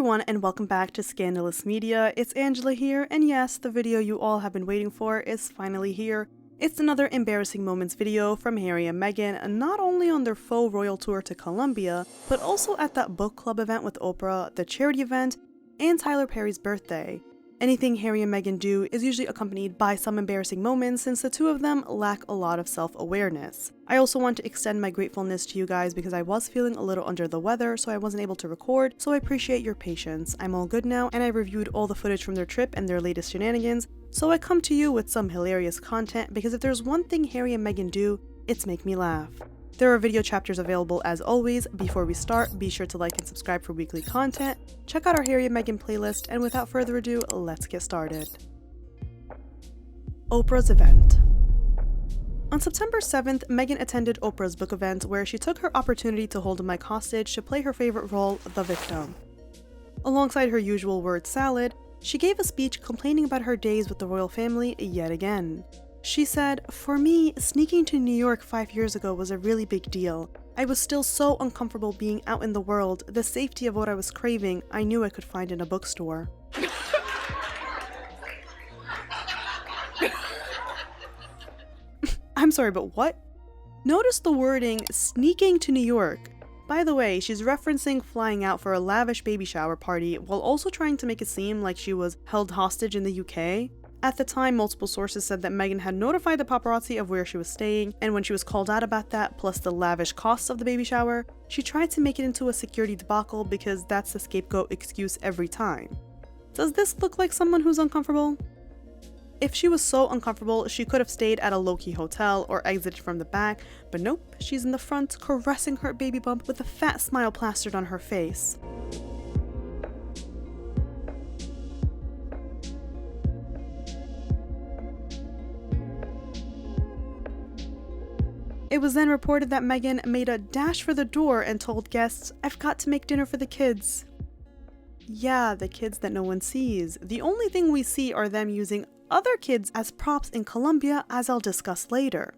everyone, and welcome back to Scandalous Media. It's Angela here, and yes, the video you all have been waiting for is finally here. It's another embarrassing moments video from Harry and Meghan, not only on their faux royal tour to Colombia, but also at that book club event with Oprah, the charity event, and Tyler Perry's birthday. Anything Harry and Meghan do is usually accompanied by some embarrassing moments since the two of them lack a lot of self-awareness. I also want to extend my gratefulness to you guys because I was feeling a little under the weather, so I wasn't able to record, so I appreciate your patience. I'm all good now, and I reviewed all the footage from their trip and their latest shenanigans, so I come to you with some hilarious content because if there's one thing Harry and Meghan do, it's make me laugh. There are video chapters available as always. Before we start, be sure to like and subscribe for weekly content. Check out our Harry and Meghan playlist, and without further ado, let's get started. Oprah's event. On September 7th, Meghan attended Oprah's book event where she took her opportunity to hold a mic hostage to play her favorite role, the victim. Alongside her usual word salad, she gave a speech complaining about her days with the royal family yet again. She said, "For me, sneaking to New York 5 years ago was a really big deal. I was still so uncomfortable being out in the world. The safety of what I was craving, I knew I could find in a bookstore." I'm sorry, but what? Notice the wording, sneaking to New York. By the way, she's referencing flying out for a lavish baby shower party while also trying to make it seem like she was held hostage in the UK. At the time, multiple sources said that Meghan had notified the paparazzi of where she was staying, and when she was called out about that, plus the lavish costs of the baby shower, she tried to make it into a security debacle because that's the scapegoat excuse every time. Does this look like someone who's uncomfortable? If she was so uncomfortable, she could have stayed at a low-key hotel or exited from the back, but nope, she's in the front caressing her baby bump with a fat smile plastered on her face. It was then reported that Meghan made a dash for the door and told guests, "I've got to make dinner for the kids." Yeah, the kids that no one sees. The only thing we see are them using other kids as props in Colombia, as I'll discuss later.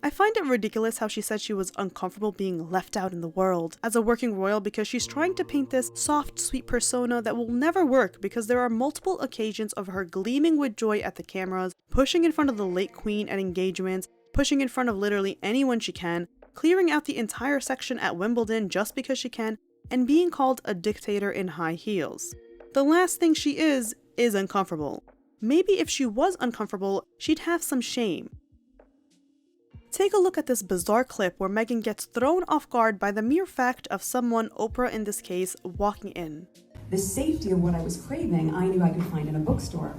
I find it ridiculous how she said she was uncomfortable being left out in the world as a working royal because she's trying to paint this soft, sweet persona that will never work because there are multiple occasions of her gleaming with joy at the cameras, pushing in front of the late queen at engagements, pushing in front of literally anyone she can, clearing out the entire section at Wimbledon just because she can, and being called a dictator in high heels. The last thing she is uncomfortable. Maybe if she was uncomfortable, she'd have some shame. Take a look at this bizarre clip where Meghan gets thrown off guard by the mere fact of someone, Oprah in this case, walking in. The safety of what I was craving, I knew I could find in a bookstore.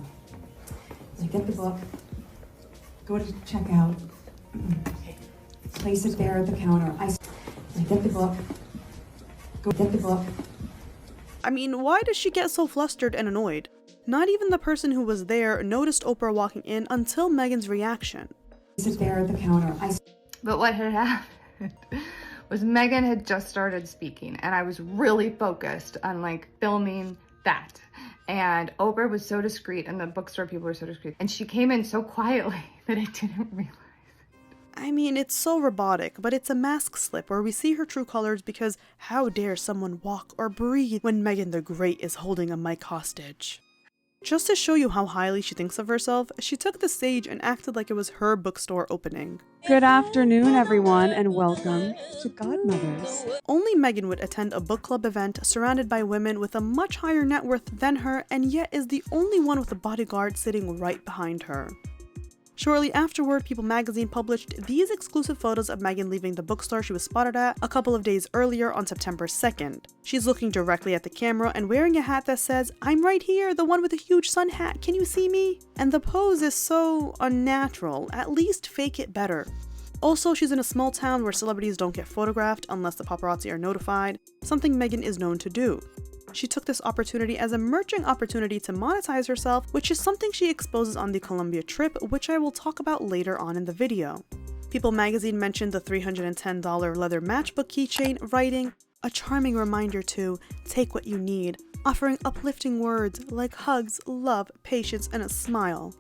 So I get the book, go to checkout, place it there at the counter. I get the book, go get the book. I mean, why does she get so flustered and annoyed? Not even the person who was there noticed Oprah walking in until Meghan's reaction. Place it there at the counter. But what had happened was Meghan had just started speaking and I was really focused on filming that. And Oprah was so discreet and the bookstore people were so discreet. And she came in so quietly that I didn't realize. I mean, it's so robotic, but it's a mask slip where we see her true colors because how dare someone walk or breathe when Meghan the Great is holding a mic hostage. Just to show you how highly she thinks of herself, she took the stage and acted like it was her bookstore opening. Good afternoon, everyone, and welcome to Godmothers. Only Meghan would attend a book club event surrounded by women with a much higher net worth than her, and yet is the only one with a bodyguard sitting right behind her. Shortly afterward, People magazine published these exclusive photos of Meghan leaving the bookstore she was spotted at a couple of days earlier on September 2nd. She's looking directly at the camera and wearing a hat that says, "I'm right here, the one with a huge sun hat, can you see me?" And the pose is so unnatural, at least fake it better. Also, she's in a small town where celebrities don't get photographed unless the paparazzi are notified, something Meghan is known to do. She took this opportunity as a merging opportunity to monetize herself, which is something she exposes on the Colombia trip, which I will talk about later on in the video. People magazine mentioned the $310 leather matchbook keychain, writing, "A charming reminder to take what you need," offering uplifting words like hugs, love, patience, and a smile.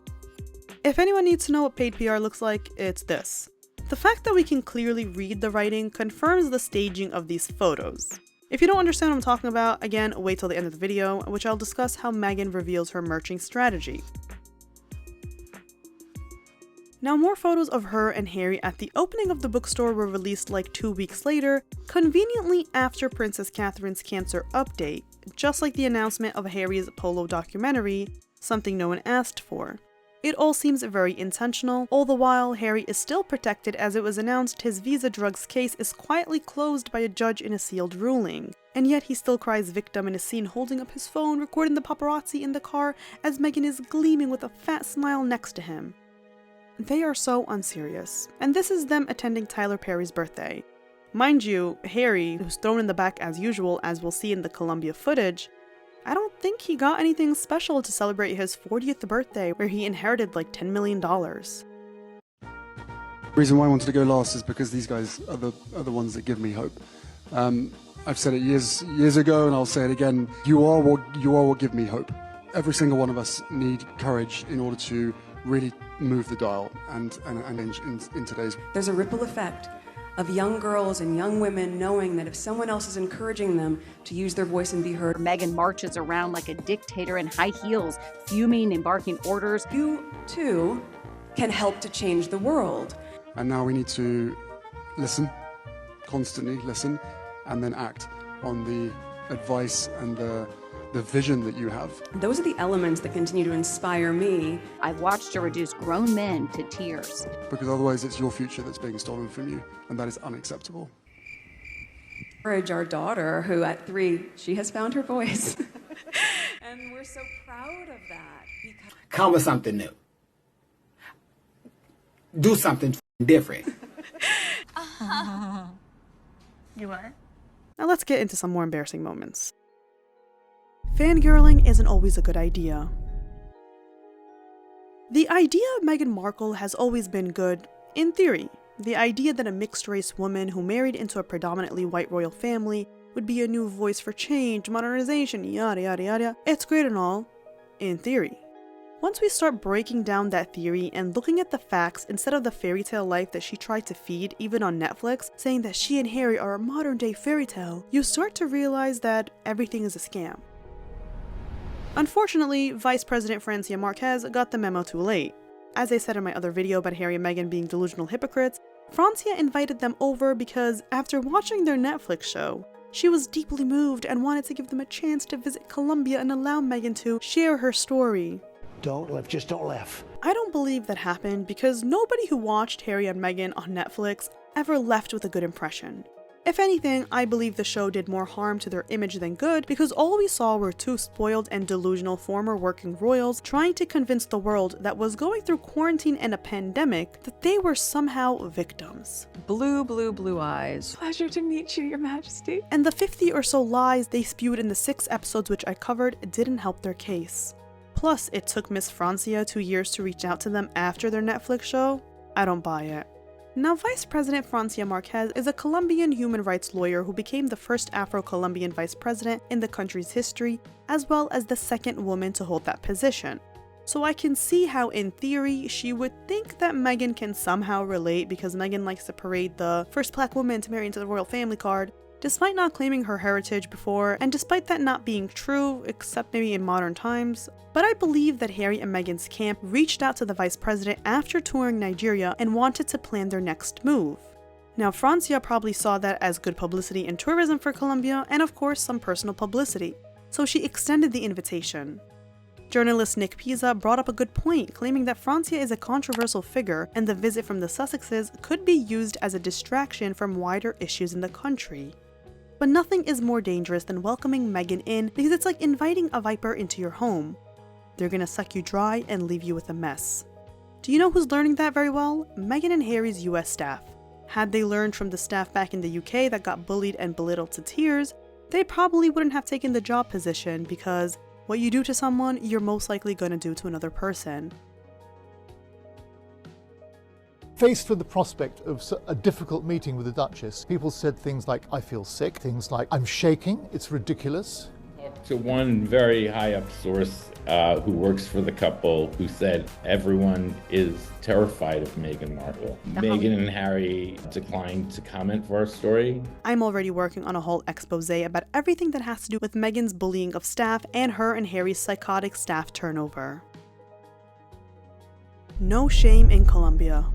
If anyone needs to know what paid PR looks like, it's this. The fact that we can clearly read the writing confirms the staging of these photos. If you don't understand what I'm talking about, again, wait till the end of the video, in which I'll discuss how Meghan reveals her merching strategy. Now, more photos of her and Harry at the opening of the bookstore were released like 2 weeks later, conveniently after Princess Catherine's cancer update, just like the announcement of Harry's Polo documentary, something no one asked for. It all seems very intentional, all the while Harry is still protected as it was announced his Visa drugs case is quietly closed by a judge in a sealed ruling. And yet he still cries victim in a scene holding up his phone, recording the paparazzi in the car as Meghan is gleaming with a fat smile next to him. They are so unserious. And this is them attending Tyler Perry's birthday. Mind you, Harry, who's thrown in the back as usual as we'll see in the Colombia footage, I don't think he got anything special to celebrate his 40th birthday where he inherited like $10 million. The reason why I wanted to go last is because these guys are the ones that give me hope. I've said it years ago and I'll say it again, you are what give me hope. Every single one of us need courage in order to really move the dial and in today's. There's a ripple effect of young girls and young women knowing that if someone else is encouraging them to use their voice and be heard. Meghan marches around like a dictator in high heels, fuming and barking orders. You, too, can help to change the world. And now we need to listen, constantly listen, and then act on the advice and the vision that you have. Those are the elements that continue to inspire me. I've watched her reduce grown men to tears. Because otherwise it's your future that's being stolen from you, and that is unacceptable. Encourage our daughter, who at 3, she has found her voice. And we're so proud of that. Because come with something new. Do something different. You what? Now let's get into some more embarrassing moments. Fangirling isn't always a good idea. The idea of Meghan Markle has always been good, in theory. The idea that a mixed-race woman who married into a predominantly white royal family would be a new voice for change, modernization, yada yada yada. It's great and all, in theory. Once we start breaking down that theory and looking at the facts instead of the fairy tale life that she tried to feed even on Netflix, saying that she and Harry are a modern-day fairy tale, you start to realize that everything is a scam. Unfortunately, Vice President Francia Marquez got the memo too late. As I said in my other video about Harry and Meghan being delusional hypocrites, Francia invited them over because after watching their Netflix show, she was deeply moved and wanted to give them a chance to visit Colombia and allow Meghan to share her story. Don't laugh, just don't laugh. I don't believe that happened because nobody who watched Harry and Meghan on Netflix ever left with a good impression. If anything, I believe the show did more harm to their image than good because all we saw were 2 spoiled and delusional former working royals trying to convince the world that was going through quarantine and a pandemic that they were somehow victims. Blue eyes. Pleasure to meet you, Your Majesty. And the 50 or so lies they spewed in the 6 episodes which I covered didn't help their case. Plus, it took Miss Francia 2 years to reach out to them after their Netflix show. I don't buy it. Now, Vice President Francia Marquez is a Colombian human rights lawyer who became the first Afro-Colombian vice president in the country's history, as well as the second woman to hold that position. So I can see how, in theory, she would think that Meghan can somehow relate because Meghan likes to parade the first black woman to marry into the royal family card, despite not claiming her heritage before, and despite that not being true, except maybe in modern times. But I believe that Harry and Meghan's camp reached out to the vice president after touring Nigeria and wanted to plan their next move. Now, Francia probably saw that as good publicity and tourism for Colombia, and of course some personal publicity, so she extended the invitation. Journalist Nick Pisa brought up a good point, claiming that Francia is a controversial figure and the visit from the Sussexes could be used as a distraction from wider issues in the country. But nothing is more dangerous than welcoming Meghan in because it's like inviting a viper into your home. They're gonna suck you dry and leave you with a mess. Do you know who's learning that very well? Meghan and Harry's US staff. Had they learned from the staff back in the UK that got bullied and belittled to tears, they probably wouldn't have taken the job position because what you do to someone, you're most likely gonna do to another person. Faced with the prospect of a difficult meeting with the Duchess, people said things like, I feel sick, things like, I'm shaking, it's ridiculous. to one very high up source who works for the couple who said everyone is terrified of Meghan Markle. Meghan and Harry declined to comment for our story. I'm already working on a whole expose about everything that has to do with Meghan's bullying of staff and her and Harry's psychotic staff turnover. No shame in Colombia.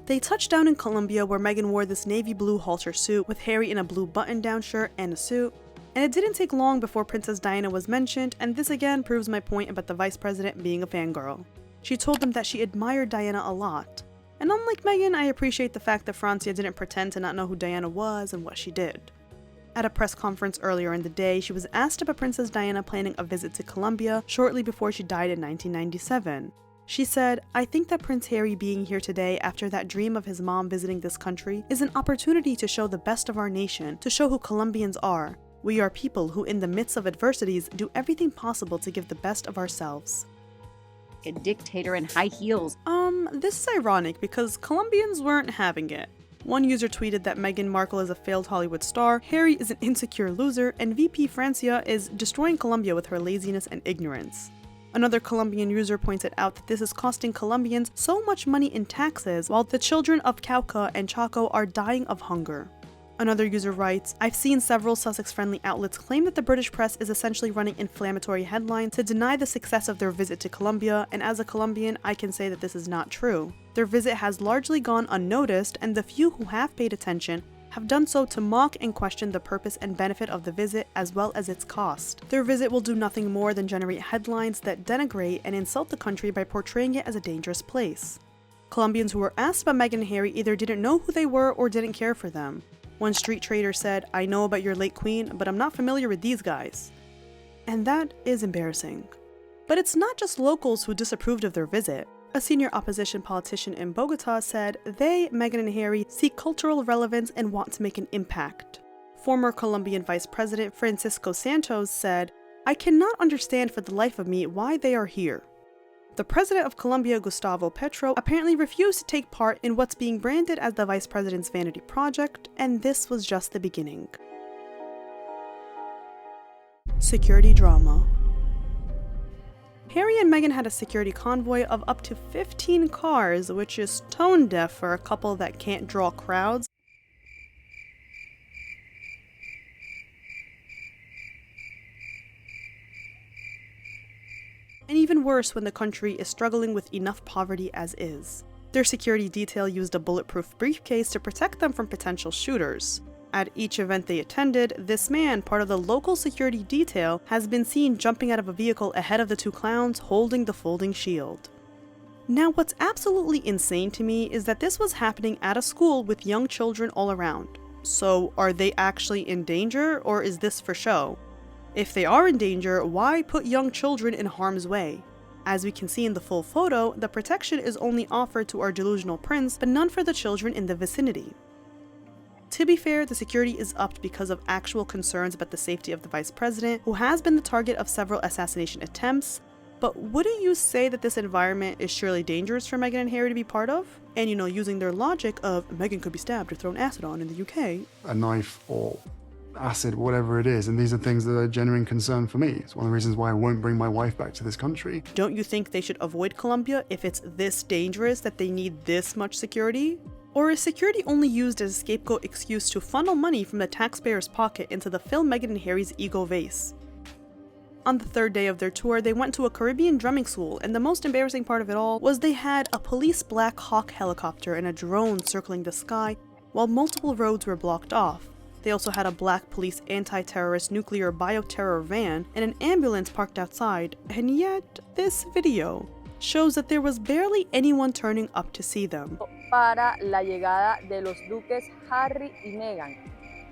They touched down in Colombia where Meghan wore this navy blue halter suit with Harry in a blue button-down shirt and a suit. And it didn't take long before Princess Diana was mentioned, and this again proves my point about the vice president being a fangirl. She told them that she admired Diana a lot. And unlike Meghan, I appreciate the fact that Francia didn't pretend to not know who Diana was and what she did. At a press conference earlier in the day, she was asked about Princess Diana planning a visit to Colombia shortly before she died in 1997. She said, "I think that Prince Harry being here today after that dream of his mom visiting this country is an opportunity to show the best of our nation, to show who Colombians are. We are people who in the midst of adversities do everything possible to give the best of ourselves." A dictator in high heels. This is ironic because Colombians weren't having it. One user tweeted that Meghan Markle is a failed Hollywood star, Harry is an insecure loser, and VP Francia is destroying Colombia with her laziness and ignorance. Another Colombian user pointed out that this is costing Colombians so much money in taxes while the children of Cauca and Chaco are dying of hunger. Another user writes, "I've seen several Sussex-friendly outlets claim that the British press is essentially running inflammatory headlines to deny the success of their visit to Colombia, and as a Colombian, I can say that this is not true. Their visit has largely gone unnoticed, and the few who have paid attention have done so to mock and question the purpose and benefit of the visit as well as its cost. Their visit will do nothing more than generate headlines that denigrate and insult the country by portraying it as a dangerous place." Colombians who were asked about Meghan and Harry either didn't know who they were or didn't care for them. One street trader said, "I know about your late queen, but I'm not familiar with these guys." And that is embarrassing. But it's not just locals who disapproved of their visit. A senior opposition politician in Bogota said they, Meghan and Harry, see cultural relevance and want to make an impact. Former Colombian Vice President Francisco Santos said, "I cannot understand for the life of me why they are here." The president of Colombia, Gustavo Petro, apparently refused to take part in what's being branded as the vice president's vanity project, and this was just the beginning. Security drama. Harry and Meghan had a security convoy of up to 15 cars, which is tone deaf for a couple that can't draw crowds. And even worse when the country is struggling with enough poverty as is. Their security detail used a bulletproof briefcase to protect them from potential shooters. At each event they attended, this man, part of the local security detail, has been seen jumping out of a vehicle ahead of the two clowns holding the folding shield. Now, what's absolutely insane to me is that this was happening at a school with young children all around. So, are they actually in danger, or is this for show? If they are in danger, why put young children in harm's way? As we can see in the full photo, the protection is only offered to our delusional prince, but none for the children in the vicinity. To be fair, the security is upped because of actual concerns about the safety of the vice president, who has been the target of several assassination attempts, but wouldn't you say that this environment is surely dangerous for Meghan and Harry to be part of? And using their logic of Meghan could be stabbed or thrown acid on in the UK. A knife or acid, whatever it is, and these are things that are a genuine concern for me. It's one of the reasons why I won't bring my wife back to this country. Don't you think they should avoid Colombia if it's this dangerous that they need this much security? Or is security only used as a scapegoat excuse to funnel money from the taxpayer's pocket into the fill Meghan and Harry's ego vase? On the third day of their tour, they went to a Caribbean drumming school, and the most embarrassing part of it all was they had a police Black Hawk helicopter and a drone circling the sky while multiple roads were blocked off. They also had a black police anti-terrorist nuclear bioterror van and an ambulance parked outside, and yet this video shows that there was barely anyone turning up to see them. Para la llegada de los duques Harry y Meghan,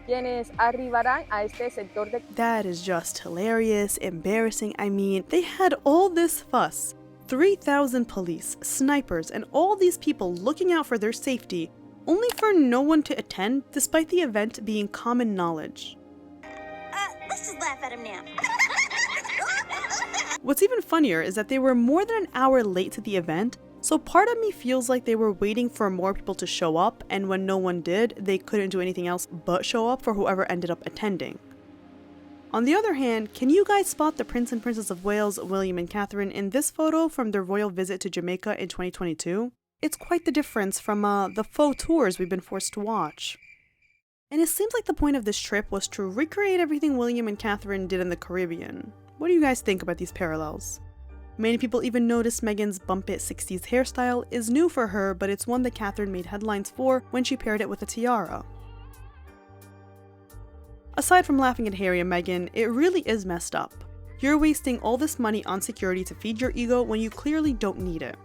quienes arribarán a este sector de... That is just hilarious, embarrassing. I mean, they had all this fuss, 3,000 police, snipers, and all these people looking out for their safety, only for no one to attend, despite the event being common knowledge. Let's just laugh at him now. What's even funnier is that they were more than an hour late to the event, so part of me feels like they were waiting for more people to show up, and when no one did, they couldn't do anything else but show up for whoever ended up attending. On the other hand, can you guys spot the Prince and Princess of Wales, William and Catherine, in this photo from their royal visit to Jamaica in 2022? It's quite the difference from the faux tours we've been forced to watch. And it seems like the point of this trip was to recreate everything William and Catherine did in the Caribbean. What do you guys think about these parallels? Many people even noticed Meghan's bump it 60s hairstyle is new for her, but it's one that Catherine made headlines for when she paired it with a tiara. Aside from laughing at Harry and Meghan, it really is messed up. You're wasting all this money on security to feed your ego when you clearly don't need it.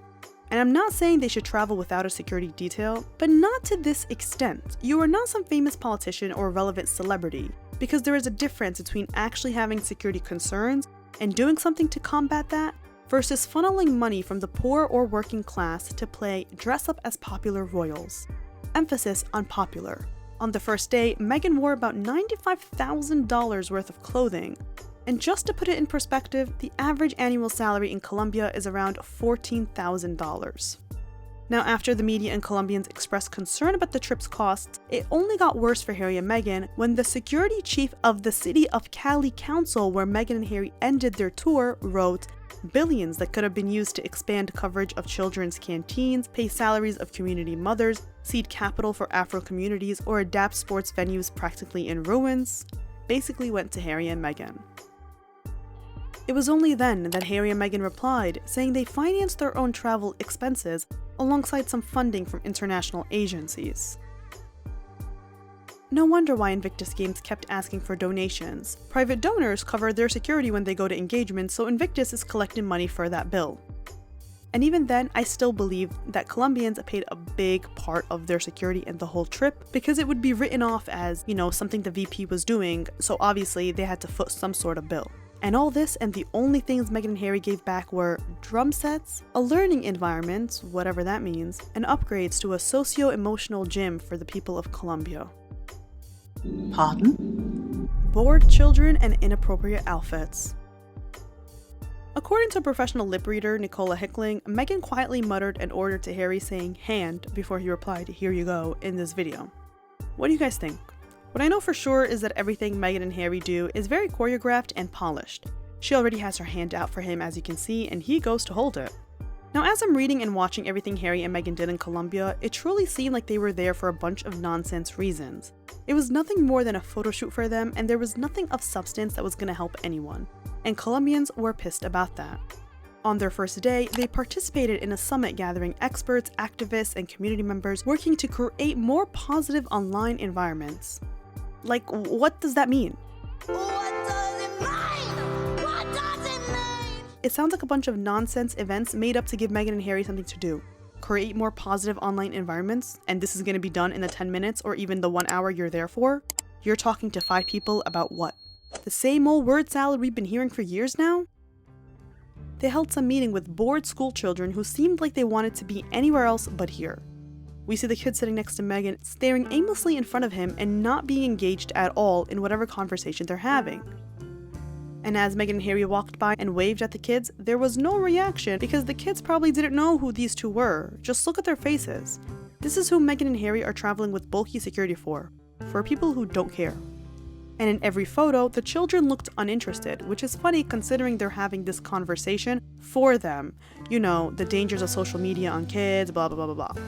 And I'm not saying they should travel without a security detail, but not to this extent. You are not some famous politician or relevant celebrity, because there is a difference between actually having security concerns and doing something to combat that, versus funneling money from the poor or working class to play dress up as popular royals. Emphasis on popular. On the first day, Meghan wore about $95,000 worth of clothing. And just to put it in perspective, the average annual salary in Colombia is around $14,000. Now, after the media and Colombians expressed concern about the trip's costs, it only got worse for Harry and Meghan when the security chief of the City of Cali Council, where Meghan and Harry ended their tour, wrote, "Billions that could have been used to expand coverage of children's canteens, pay salaries of community mothers, seed capital for Afro communities, or adapt sports venues practically in ruins," basically went to Harry and Meghan. It was only then that Harry and Meghan replied, saying they financed their own travel expenses alongside some funding from international agencies. No wonder why Invictus Games kept asking for donations. Private donors cover their security when they go to engagements, so Invictus is collecting money for that bill. And even then, I still believe that Colombians paid a big part of their security in the whole trip because it would be written off as, something the VP was doing, so obviously they had to foot some sort of bill. And all this, and the only things Meghan and Harry gave back were drum sets, a learning environment, whatever that means, and upgrades to a socio-emotional gym for the people of Colombia. Pardon? Bored children and inappropriate outfits. According to professional lip reader Nicola Hickling, Meghan quietly muttered an order to Harry saying "hand" before he replied "here you go" in this video. What do you guys think? What I know for sure is that everything Meghan and Harry do is very choreographed and polished. She already has her hand out for him, as you can see, and he goes to hold it. Now, as I'm reading and watching everything Harry and Meghan did in Colombia, it truly seemed like they were there for a bunch of nonsense reasons. It was nothing more than a photo shoot for them, and there was nothing of substance that was going to help anyone. And Colombians were pissed about that. On their first day, they participated in a summit gathering experts, activists, and community members working to create more positive online environments. Like, what does that mean? It sounds like a bunch of nonsense events made up to give Meghan and Harry something to do. Create more positive online environments, and this is going to be done in the 10 minutes or even the 1 hour you're there for? You're talking to 5 people about what? The same old word salad we've been hearing for years now? They held some meeting with bored school children who seemed like they wanted to be anywhere else but here. We see the kid sitting next to Meghan, staring aimlessly in front of him and not being engaged at all in whatever conversation they're having. And as Meghan and Harry walked by and waved at the kids, there was no reaction because the kids probably didn't know who these two were. Just look at their faces. This is who Meghan and Harry are traveling with bulky security for people who don't care. And in every photo, the children looked uninterested, which is funny considering they're having this conversation for them. The dangers of social media on kids, blah, blah, blah, blah, blah.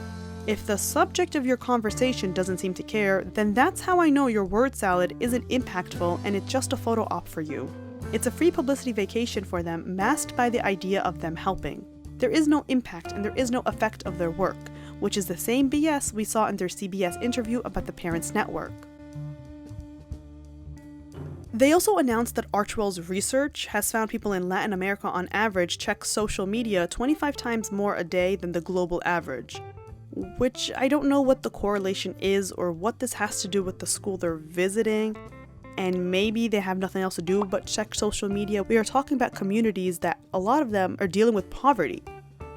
If the subject of your conversation doesn't seem to care, then that's how I know your word salad isn't impactful and it's just a photo op for you. It's a free publicity vacation for them, masked by the idea of them helping. There is no impact and there is no effect of their work, which is the same BS we saw in their CBS interview about the Parents Network. They also announced that Archwell's research has found people in Latin America on average check social media 25 times more a day than the global average. Which I don't know what the correlation is or what this has to do with the school they're visiting, and maybe they have nothing else to do but check social media. We are talking about communities that a lot of them are dealing with poverty.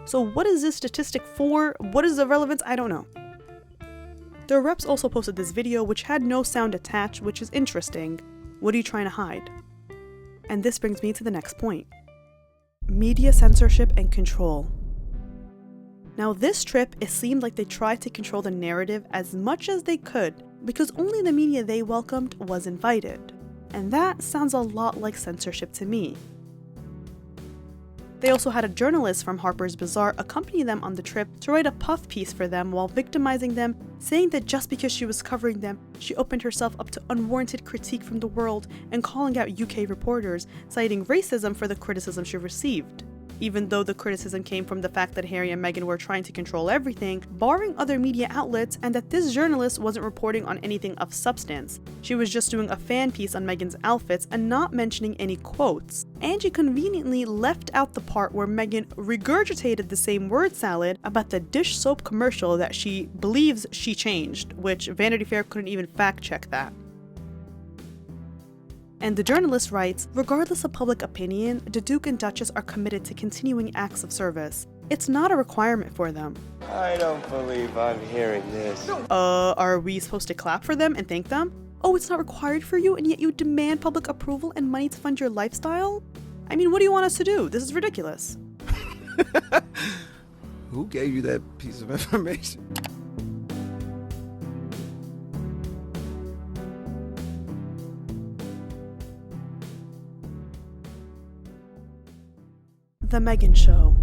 So what is this statistic for? What is the relevance? I don't know. Their reps also posted this video which had no sound attached, which is interesting. What are you trying to hide? And this brings me to the next point. Media censorship and control. Now this trip, it seemed like they tried to control the narrative as much as they could because only the media they welcomed was invited. and that sounds a lot like censorship to me. They also had a journalist from Harper's Bazaar accompany them on the trip to write a puff piece for them while victimizing them, saying that just because she was covering them, she opened herself up to unwarranted critique from the world and calling out UK reporters, citing racism for the criticism she received. Even though the criticism came from the fact that Harry and Meghan were trying to control everything, barring other media outlets, and that this journalist wasn't reporting on anything of substance. She was just doing a fan piece on Meghan's outfits and not mentioning any quotes. Angie conveniently left out the part where Meghan regurgitated the same word salad about the dish soap commercial that she believes she changed, which Vanity Fair couldn't even fact check that. And the journalist writes, regardless of public opinion, the Duke and Duchess are committed to continuing acts of service. It's not a requirement for them. I don't believe I'm hearing this. Are we supposed to clap for them and thank them? Oh, it's not required for you, and yet you demand public approval and money to fund your lifestyle? I mean, what do you want us to do? This is ridiculous. Who gave you that piece of information? The Meghan Show.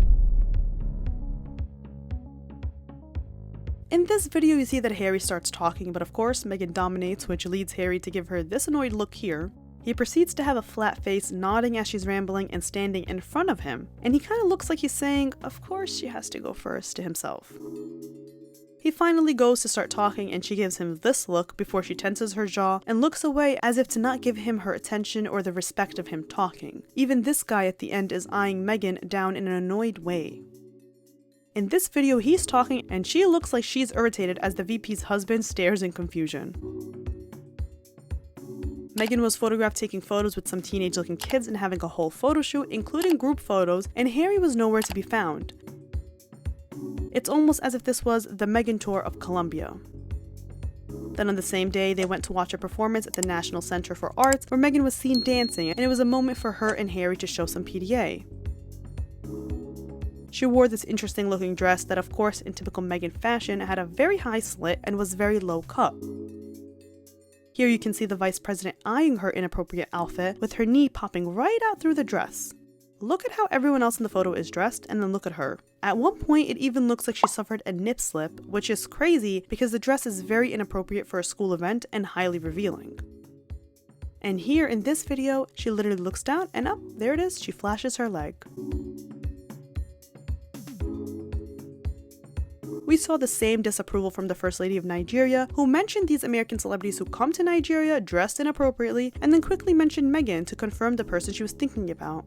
In this video, you see that Harry starts talking, but of course, Meghan dominates, which leads Harry to give her this annoyed look here. He proceeds to have a flat face, nodding as she's rambling and standing in front of him, and he kind of looks like he's saying, of course she has to go first, to himself. He finally goes to start talking and she gives him this look before she tenses her jaw and looks away as if to not give him her attention or the respect of him talking. Even this guy at the end is eyeing Meghan down in an annoyed way. In this video, he's talking and she looks like she's irritated as the VP's husband stares in confusion. Meghan was photographed taking photos with some teenage-looking kids and having a whole photo shoot, including group photos, and Harry was nowhere to be found. It's almost as if this was the Meghan tour of Colombia. Then on the same day, they went to watch a performance at the National Center for Arts where Meghan was seen dancing, and it was a moment for her and Harry to show some PDA. She wore this interesting looking dress that, of course, in typical Meghan fashion, had a very high slit and was very low cut. Here you can see the vice president eyeing her inappropriate outfit with her knee popping right out through the dress. Look at how everyone else in the photo is dressed, and then look at her. At one point, it even looks like she suffered a nip slip, which is crazy because the dress is very inappropriate for a school event and highly revealing. And here in this video, she literally looks down and up, there it is, she flashes her leg. We saw the same disapproval from the First Lady of Nigeria, who mentioned these American celebrities who come to Nigeria dressed inappropriately, and then quickly mentioned Meghan to confirm the person she was thinking about.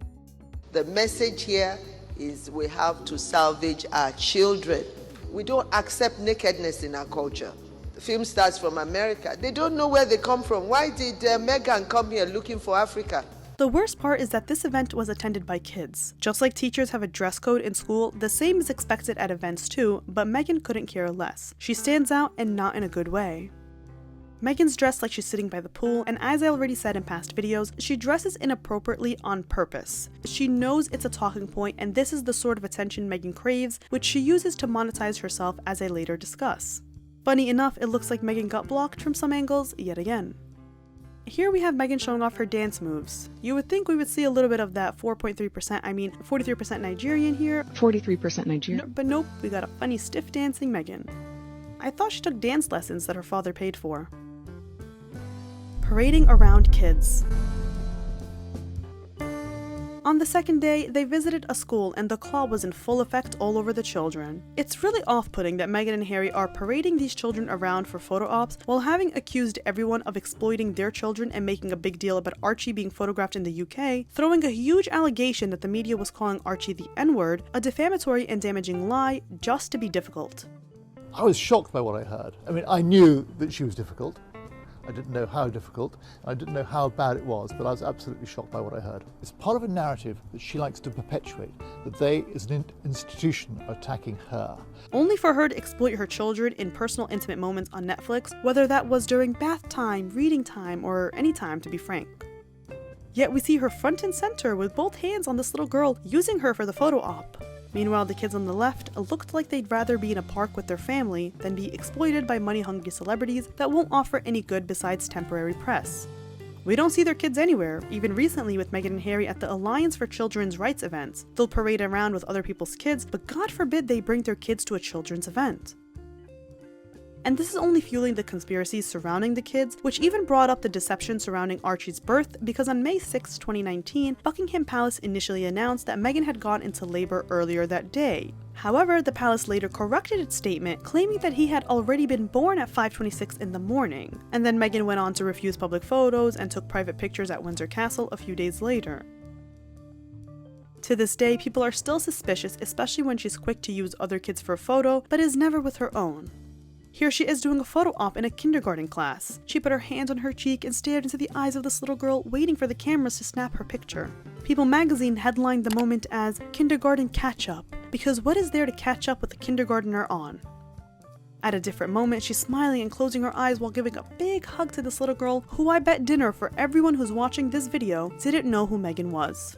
The message here is we have to salvage our children. We don't accept nakedness in our culture. The film stars from America. They don't know where they come from. Why did Meghan come here looking for Africa? The worst part is that this event was attended by kids. Just like teachers have a dress code in school, the same is expected at events too, but Meghan couldn't care less. She stands out and not in a good way. Meghan's dressed like she's sitting by the pool, and as I already said in past videos, she dresses inappropriately on purpose. She knows it's a talking point, and this is the sort of attention Meghan craves, which she uses to monetize herself, as I later discuss. Funny enough, it looks like Meghan got blocked from some angles yet again. Here we have Meghan showing off her dance moves. You would think we would see a little bit of that 43% Nigerian here. 43% Nigerian. But nope, we got a funny stiff dancing Meghan. I thought she took dance lessons that her father paid for. Parading around kids. On the second day, they visited a school and the claw was in full effect all over the children. It's really off-putting that Meghan and Harry are parading these children around for photo ops while having accused everyone of exploiting their children and making a big deal about Archie being photographed in the UK, throwing a huge allegation that the media was calling Archie the N-word, a defamatory and damaging lie, just to be difficult. I was shocked by what I heard. I mean, I knew that she was difficult. I didn't know how difficult, I didn't know how bad it was, but I was absolutely shocked by what I heard. It's part of a narrative that she likes to perpetuate, that they, as an institution, are attacking her. Only for her to exploit her children in personal, intimate moments on Netflix, whether that was during bath time, reading time, or any time, to be frank. Yet we see her front and center with both hands on this little girl, using her for the photo op. Meanwhile, the kids on the left looked like they'd rather be in a park with their family than be exploited by money-hungry celebrities that won't offer any good besides temporary press. We don't see their kids anywhere, even recently with Meghan and Harry at the Alliance for Children's Rights events. They'll parade around with other people's kids, but God forbid they bring their kids to a children's event. And this is only fueling the conspiracies surrounding the kids, which even brought up the deception surrounding Archie's birth, because on May 6, 2019, Buckingham Palace initially announced that Meghan had gone into labor earlier that day. However, the palace later corrected its statement, claiming that he had already been born at 5:26 in the morning. And then Meghan went on to refuse public photos and took private pictures at Windsor Castle a few days later. To this day, people are still suspicious, especially when she's quick to use other kids for a photo, but is never with her own. Here she is doing a photo op in a kindergarten class. She put her hand on her cheek and stared into the eyes of this little girl, waiting for the cameras to snap her picture. People magazine headlined the moment as "Kindergarten Catch-Up," because what is there to catch up with a kindergartner on? At a different moment, she's smiling and closing her eyes while giving a big hug to this little girl, who I bet dinner for everyone who's watching this video didn't know who Meghan was.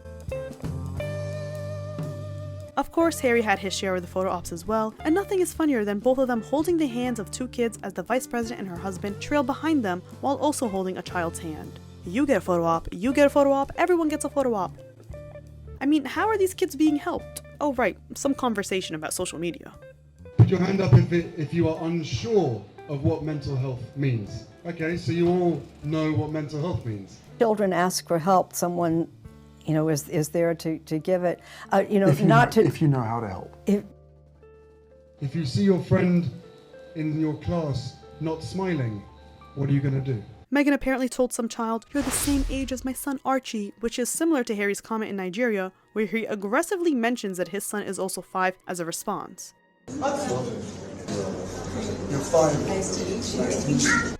Of course, Harry had his share of the photo ops as well, and nothing is funnier than both of them holding the hands of two kids as the vice president and her husband trail behind them while also holding a child's hand. You get a photo op, you get a photo op, everyone gets a photo op. I mean, how are these kids being helped? Oh right, some conversation about social media. Put your hand up if you are unsure of what mental health means. Okay, so you all know what mental health means. Children ask for help, someone is there to give it, if you know how to help. If you see your friend in your class not smiling, what are you going to do? Meghan apparently told some child, "You're the same age as my son Archie," which is similar to Harry's comment in Nigeria, where he aggressively mentions that his son is also 5 as a response. You're 5. Nice to meet you.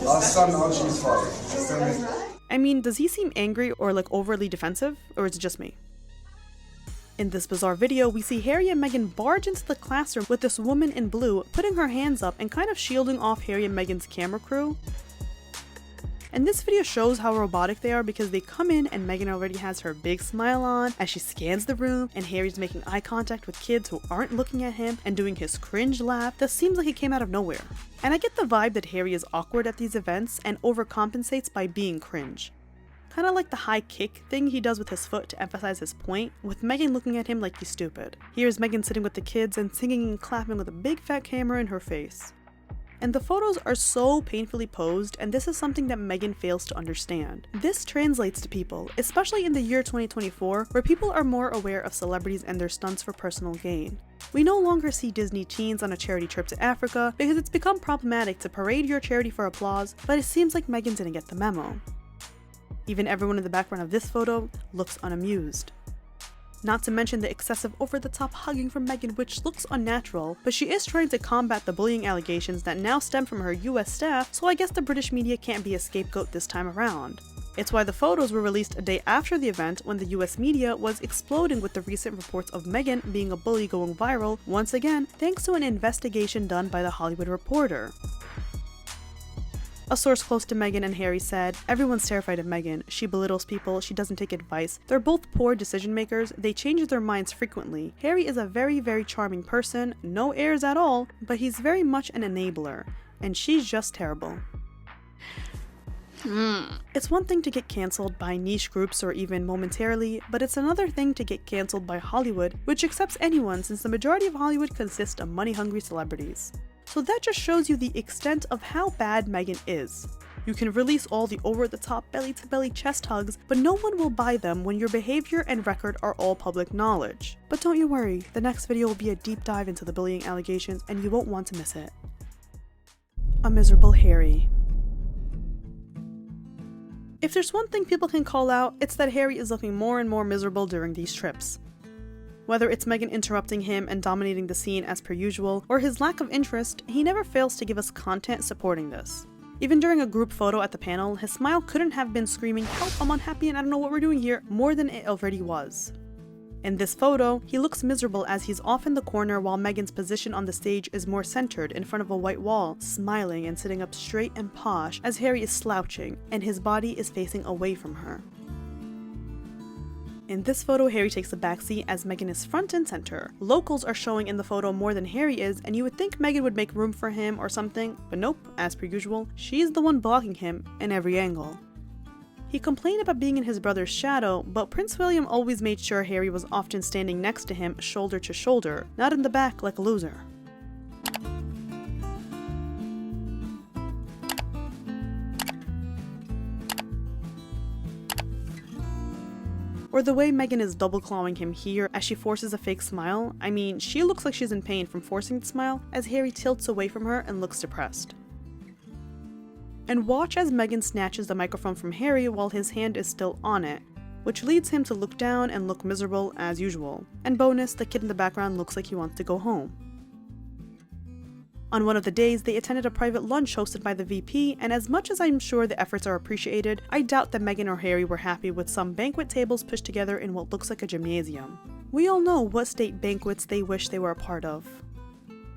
Our son Archie is 5. I mean, does he seem angry or like overly defensive, or is it just me? In this bizarre video, we see Harry and Meghan barge into the classroom with this woman in blue putting her hands up and kind of shielding off Harry and Meghan's camera crew. And this video shows how robotic they are because they come in and Meghan already has her big smile on as she scans the room, and Harry's making eye contact with kids who aren't looking at him and doing his cringe laugh that seems like it came out of nowhere. And I get the vibe that Harry is awkward at these events and overcompensates by being cringe. Kinda like the high kick thing he does with his foot to emphasize his point, with Meghan looking at him like he's stupid. Here's Meghan sitting with the kids and singing and clapping with a big fat camera in her face. And the photos are so painfully posed, and this is something that Meghan fails to understand. This translates to people, especially in the year 2024, where people are more aware of celebrities and their stunts for personal gain. We no longer see Disney teens on a charity trip to Africa because it's become problematic to parade your charity for applause, but it seems like Meghan didn't get the memo. Even everyone in the background of this photo looks unamused. Not to mention the excessive over-the-top hugging from Meghan, which looks unnatural, but she is trying to combat the bullying allegations that now stem from her US staff, so I guess the British media can't be a scapegoat this time around. It's why the photos were released a day after the event, when the US media was exploding with the recent reports of Meghan being a bully going viral, once again thanks to an investigation done by The Hollywood Reporter. A source close to Meghan and Harry said, "Everyone's terrified of Meghan. She belittles people, she doesn't take advice. They're both poor decision makers, they change their minds frequently. Harry is a very, very charming person, no airs at all, but he's very much an enabler. And she's just terrible." It's one thing to get cancelled by niche groups or even momentarily, but it's another thing to get cancelled by Hollywood, which accepts anyone since the majority of Hollywood consists of money-hungry celebrities. So that just shows you the extent of how bad Meghan is. You can release all the over-the-top belly-to-belly chest hugs, but no one will buy them when your behavior and record are all public knowledge. But don't you worry, the next video will be a deep dive into the bullying allegations and you won't want to miss it. A miserable Harry. If there's one thing people can call out, it's that Harry is looking more and more miserable during these trips. Whether it's Meghan interrupting him and dominating the scene as per usual, or his lack of interest, he never fails to give us content supporting this. Even during a group photo at the panel, his smile couldn't have been screaming, "Help, I'm unhappy and I don't know what we're doing here," more than it already was. In this photo, he looks miserable as he's off in the corner while Meghan's position on the stage is more centered in front of a white wall, smiling and sitting up straight and posh as Harry is slouching and his body is facing away from her. In this photo, Harry takes the backseat as Meghan is front and center. Locals are showing in the photo more than Harry is, and you would think Meghan would make room for him or something, but nope, as per usual, she's the one blocking him in every angle. He complained about being in his brother's shadow, but Prince William always made sure Harry was often standing next to him shoulder to shoulder, not in the back like a loser. Or the way Meghan is double clawing him here as she forces a fake smile. I mean, she looks like she's in pain from forcing the smile as Harry tilts away from her and looks depressed. And watch as Meghan snatches the microphone from Harry while his hand is still on it, which leads him to look down and look miserable as usual. And bonus, the kid in the background looks like he wants to go home. On one of the days, they attended a private lunch hosted by the VP, and as much as I'm sure the efforts are appreciated, I doubt that Meghan or Harry were happy with some banquet tables pushed together in what looks like a gymnasium. We all know what state banquets they wish they were a part of.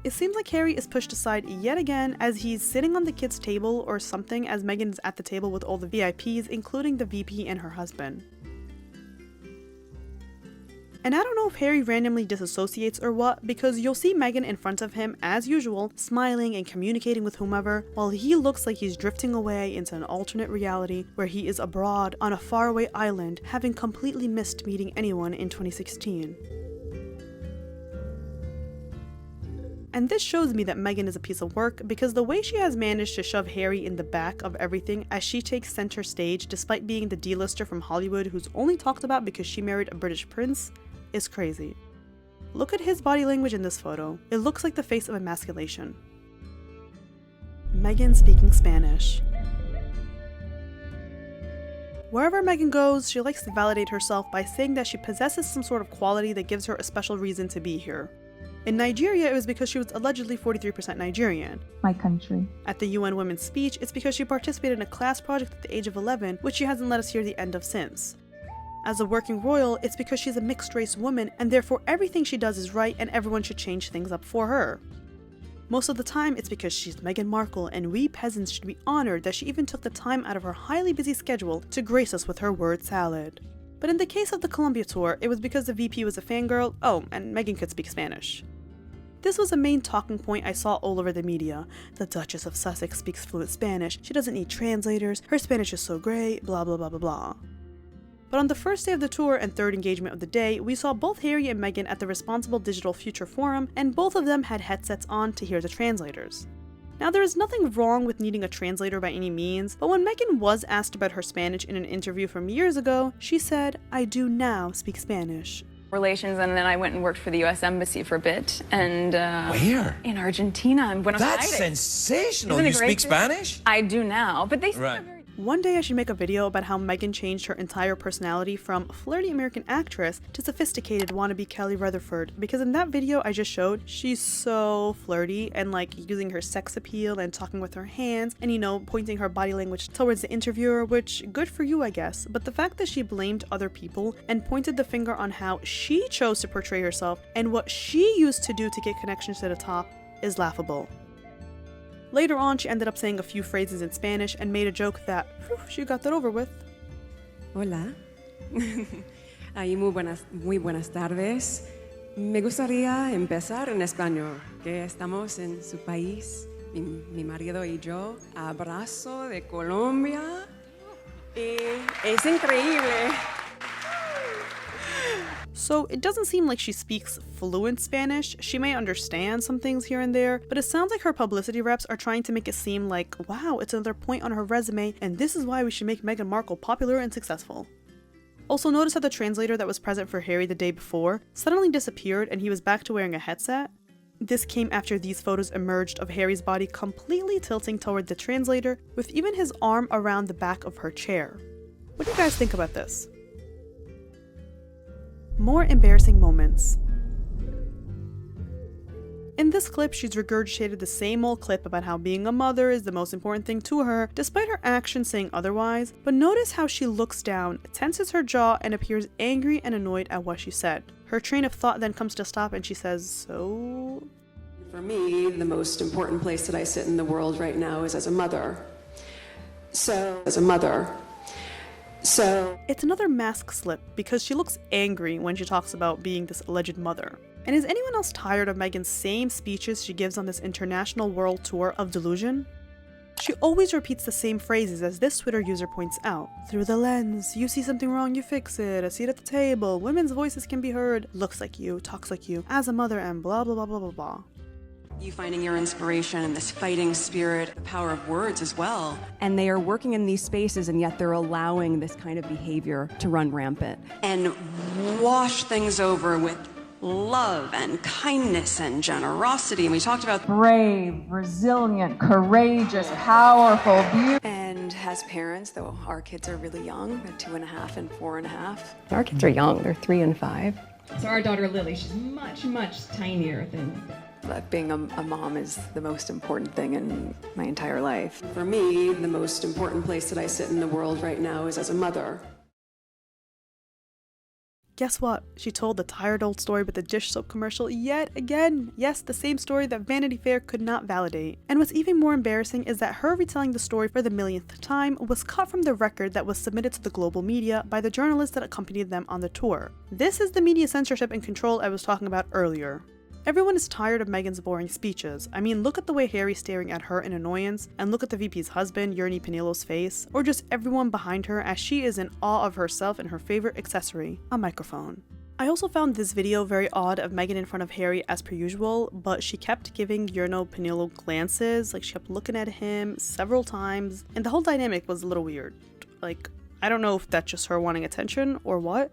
It seems like Harry is pushed aside yet again as he's sitting on the kids' table or something as Meghan is at the table with all the VIPs, including the VP and her husband. And I don't know if Harry randomly disassociates or what, because you'll see Meghan in front of him, as usual, smiling and communicating with whomever, while he looks like he's drifting away into an alternate reality where he is abroad on a faraway island, having completely missed meeting anyone in 2016. And this shows me that Meghan is a piece of work, because the way she has managed to shove Harry in the back of everything as she takes center stage despite being the D-lister from Hollywood who's only talked about because she married a British prince is crazy. Look at his body language in this photo. It looks like the face of emasculation. Meghan speaking Spanish. Wherever Meghan goes, she likes to validate herself by saying that she possesses some sort of quality that gives her a special reason to be here. In Nigeria, it was because she was allegedly 43% Nigerian. My country. At the UN Women's Speech, it's because she participated in a class project at the age of 11, which she hasn't let us hear the end of since. As a working royal, it's because she's a mixed-race woman, and therefore everything she does is right and everyone should change things up for her. Most of the time, it's because she's Meghan Markle, and we peasants should be honored that she even took the time out of her highly busy schedule to grace us with her word salad. But in the case of the Colombia tour, it was because the VP was a fangirl, and Meghan could speak Spanish. This was a main talking point I saw all over the media. The Duchess of Sussex speaks fluent Spanish, she doesn't need translators, her Spanish is so great, blah blah blah blah blah. But on the first day of the tour and third engagement of the day, we saw both Harry and Meghan at the Responsible Digital Future Forum, and both of them had headsets on to hear the translators. Now, there is nothing wrong with needing a translator by any means, but when Meghan was asked about her Spanish in an interview from years ago, she said, "I do now speak Spanish." Relations, and then I went and worked for the US Embassy for a bit, and Where? In Argentina, in Buenos Aires. That's sensational. Isn't it You great speak to- Spanish? I do now, but they Right. One day I should make a video about how Meghan changed her entire personality from flirty American actress to sophisticated wannabe Kelly Rutherford, because in that video I just showed, she's so flirty and like using her sex appeal and talking with her hands and pointing her body language towards the interviewer, which good for you I guess, but the fact that she blamed other people and pointed the finger on how she chose to portray herself and what she used to do to get connections to the top is laughable. Later on, she ended up saying a few phrases in Spanish and made a joke that, she got that over with. Hola. Muy buenas tardes. Me gustaría empezar en español, que estamos en su país, mi marido y yo, abrazo de Colombia. Y es increíble. So it doesn't seem like she speaks fluent Spanish. She may understand some things here and there, but it sounds like her publicity reps are trying to make it seem like, wow, it's another point on her resume, and this is why we should make Meghan Markle popular and successful. Also, notice how the translator that was present for Harry the day before suddenly disappeared and he was back to wearing a headset? This came after these photos emerged of Harry's body completely tilting toward the translator, with even his arm around the back of her chair. What do you guys think about this? More embarrassing moments. In this clip, she's regurgitated the same old clip about how being a mother is the most important thing to her, despite her actions saying otherwise, but notice how she looks down, tenses her jaw, and appears angry and annoyed at what she said. Her train of thought then comes to a stop and she says, "So?" For me, the most important place that I sit in the world right now is as a mother. It's another mask slip because she looks angry when she talks about being this alleged mother. And is anyone else tired of Meghan's same speeches she gives on this international world tour of delusion? She always repeats the same phrases, as this Twitter user points out. Through the lens, you see something wrong, you fix it, a seat at the table, women's voices can be heard, looks like you, talks like you, as a mother, and blah blah blah blah blah blah. You finding your inspiration in this fighting spirit, the power of words as well. And they are working in these spaces, and yet they're allowing this kind of behavior to run rampant. And wash things over with love and kindness and generosity. And we talked about brave, resilient, courageous, powerful, beautiful. And as parents, though our kids are really young, they're 2.5 and 4.5. Our kids are young, they're 3 and 5. So our daughter Lily, she's much tinier than... But being a mom is the most important thing in my entire life. For me, the most important place that I sit in the world right now is as a mother. Guess what? She told the tired old story with the dish soap commercial yet again. Yes, the same story that Vanity Fair could not validate. And what's even more embarrassing is that her retelling the story for the millionth time was cut from the record that was submitted to the global media by the journalists that accompanied them on the tour. This is the media censorship and control I was talking about earlier. Everyone is tired of Meghan's boring speeches. I mean, look at the way Harry's staring at her in annoyance, and look at the VP's husband, Yerny Panilo's face, or just everyone behind her as she is in awe of herself and her favorite accessory, a microphone. I also found this video very odd of Meghan in front of Harry as per usual, but she kept giving Yerny Panilo glances, like she kept looking at him several times, and the whole dynamic was a little weird. Like, I don't know if that's just her wanting attention or what.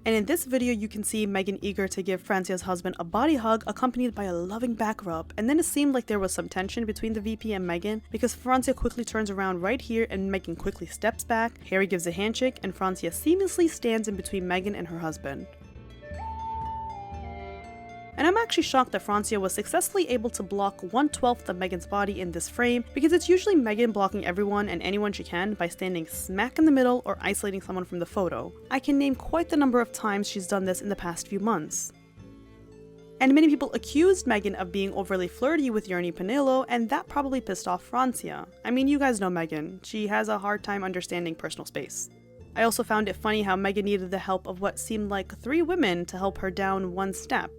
And in this video, you can see Meghan eager to give Francia's husband a body hug accompanied by a loving back rub, and then it seemed like there was some tension between the VP and Meghan because Francia quickly turns around right here and Meghan quickly steps back, Harry gives a handshake, and Francia seamlessly stands in between Meghan and her husband. And I'm actually shocked that Francia was successfully able to block 1/12 of Meghan's body in this frame, because it's usually Meghan blocking everyone and anyone she can by standing smack in the middle or isolating someone from the photo. I can name quite the number of times she's done this in the past few months. And many people accused Meghan of being overly flirty with Yerny Panilo, and that probably pissed off Francia. I mean, you guys know Meghan. She has a hard time understanding personal space. I also found it funny how Meghan needed the help of what seemed like 3 women to help her down one step.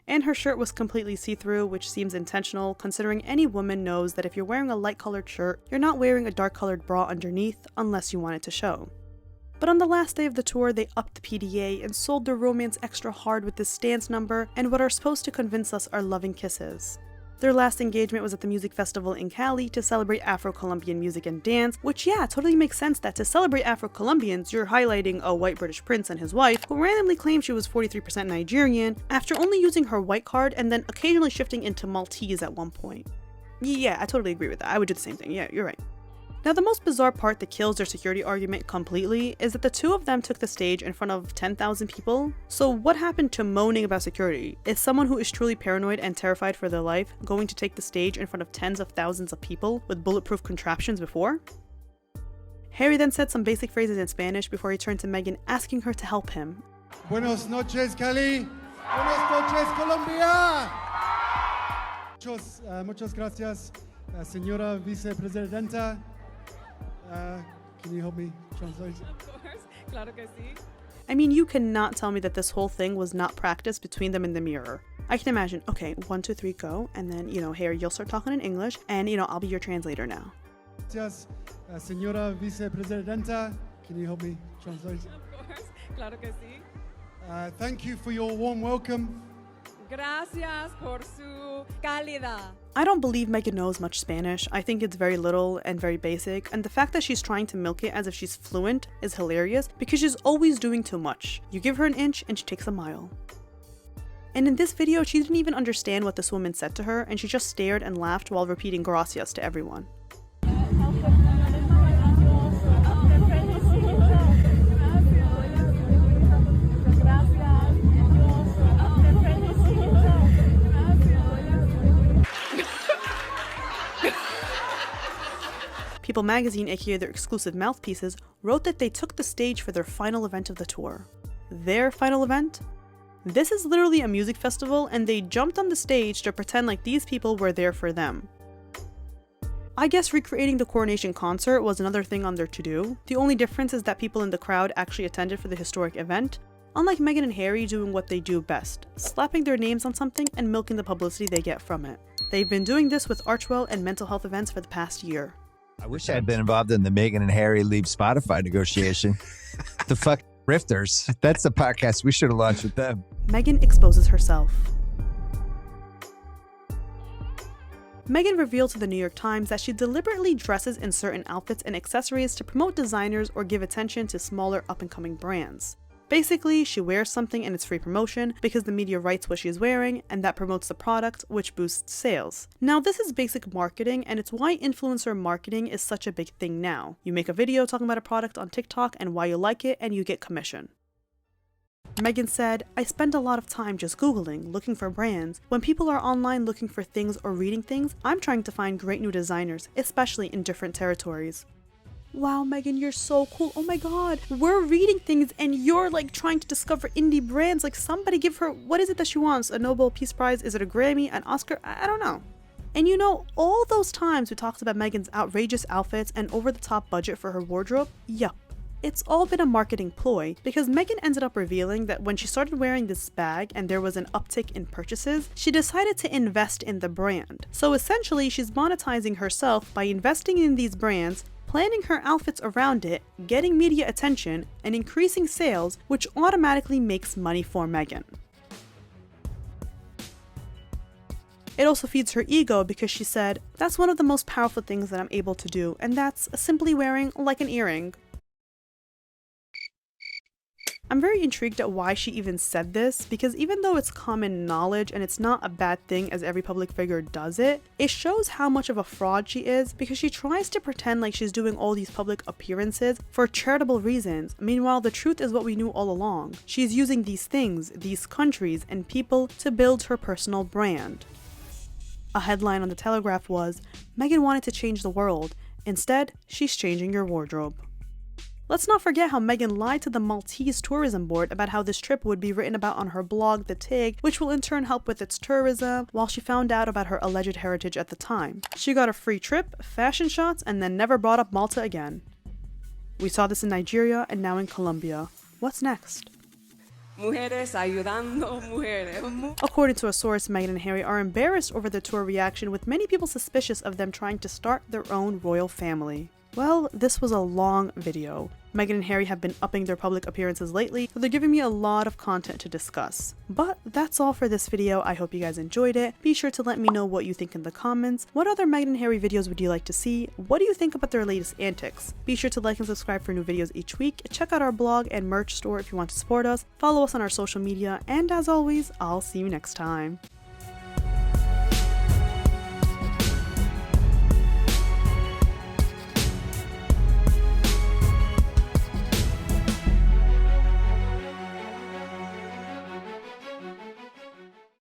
And her shirt was completely see-through, which seems intentional considering any woman knows that if you're wearing a light-colored shirt, you're not wearing a dark-colored bra underneath unless you want it to show. But on the last day of the tour, they upped the PDA and sold their romance extra hard with this stance number and what are supposed to convince us are loving kisses. Their last engagement was at the music festival in Cali to celebrate Afro-Colombian music and dance, which yeah, totally makes sense that to celebrate Afro-Colombians, you're highlighting a white British prince and his wife, who randomly claimed she was 43% Nigerian, after only using her white card and then occasionally shifting into Maltese at one point. Yeah, I totally agree with that. I would do the same thing. Yeah, you're right. Now, the most bizarre part that kills their security argument completely is that the two of them took the stage in front of 10,000 people. So what happened to moaning about security? Is someone who is truly paranoid and terrified for their life going to take the stage in front of tens of thousands of people with bulletproof contraptions before? Harry then said some basic phrases in Spanish before he turned to Meghan, asking her to help him. Buenos noches, Cali. Buenas noches, Colombia. Muchas gracias, señora vicepresidenta. Can you help me translate? Of course, claro que sí. I mean, you cannot tell me that this whole thing was not practiced between them in the mirror. I can imagine, okay, 1, 2, 3, go, and then, Harry, you'll start talking in English, and, I'll be your translator now. Gracias, señora vicepresidenta. Can you help me translate? Of course, claro que sí. Thank you for your warm welcome. Gracias por su calidad. I don't believe Meghan knows much Spanish. I think it's very little and very basic, and the fact that she's trying to milk it as if she's fluent is hilarious because she's always doing too much. You give her an inch and she takes a mile. And in this video, she didn't even understand what this woman said to her, and she just stared and laughed while repeating gracias to everyone. People magazine, aka their exclusive mouthpieces, wrote that they took the stage for their final event of the tour. Their final event? This is literally a music festival, and they jumped on the stage to pretend like these people were there for them. I guess recreating the coronation concert was another thing on their to-do. The only difference is that people in the crowd actually attended for the historic event, unlike Meghan and Harry doing what they do best, slapping their names on something and milking the publicity they get from it. They've been doing this with Archwell and mental health events for the past year. I wish I had been involved in the Meghan and Harry leave Spotify negotiation. The fuck Rifters. That's the podcast we should have launched with them. Meghan exposes herself. Meghan revealed to the New York Times that she deliberately dresses in certain outfits and accessories to promote designers or give attention to smaller up-and-coming brands. Basically, she wears something and it's free promotion because the media writes what she's wearing and that promotes the product, which boosts sales. Now, this is basic marketing and it's why influencer marketing is such a big thing now. You make a video talking about a product on TikTok and why you like it and you get commission. Meghan said, "I spend a lot of time just Googling, looking for brands. When people are online looking for things or reading things, I'm trying to find great new designers, especially in different territories." Wow, Meghan, you're so cool. Oh my god, we're reading things and you're like trying to discover indie brands. Like, somebody give her, what is it that she wants? A Nobel Peace Prize? Is it a Grammy? An Oscar? I don't know. And you know, all those times we talked about Meghan's outrageous outfits and over-the-top budget for her wardrobe, yup. It's all been a marketing ploy because Meghan ended up revealing that when she started wearing this bag and there was an uptick in purchases, she decided to invest in the brand. So essentially, she's monetizing herself by investing in these brands, planning her outfits around it, getting media attention, and increasing sales, which automatically makes money for Meghan. It also feeds her ego because she said, "That's one of the most powerful things that I'm able to do, and that's simply wearing like an earring." I'm very intrigued at why she even said this, because even though it's common knowledge and it's not a bad thing as every public figure does it, it shows how much of a fraud she is because she tries to pretend like she's doing all these public appearances for charitable reasons. Meanwhile, the truth is what we knew all along. She's using these things, these countries, and people to build her personal brand. A headline on The Telegraph was, "Meghan wanted to change the world. Instead, she's changing your wardrobe." Let's not forget how Meghan lied to the Maltese Tourism Board about how this trip would be written about on her blog, The Tig, which will in turn help with its tourism, while she found out about her alleged heritage at the time. She got a free trip, fashion shots, and then never brought up Malta again. We saw this in Nigeria and now in Colombia. What's next? Mujeres ayudando mujeres. According to a source, Meghan and Harry are embarrassed over the tour reaction, with many people suspicious of them trying to start their own royal family. Well, this was a long video. Meghan and Harry have been upping their public appearances lately, so they're giving me a lot of content to discuss. But that's all for this video. I hope you guys enjoyed it. Be sure to let me know what you think in the comments. What other Meghan and Harry videos would you like to see? What do you think about their latest antics? Be sure to like and subscribe for new videos each week. Check out our blog and merch store if you want to support us. Follow us on our social media, and as always, I'll see you next time.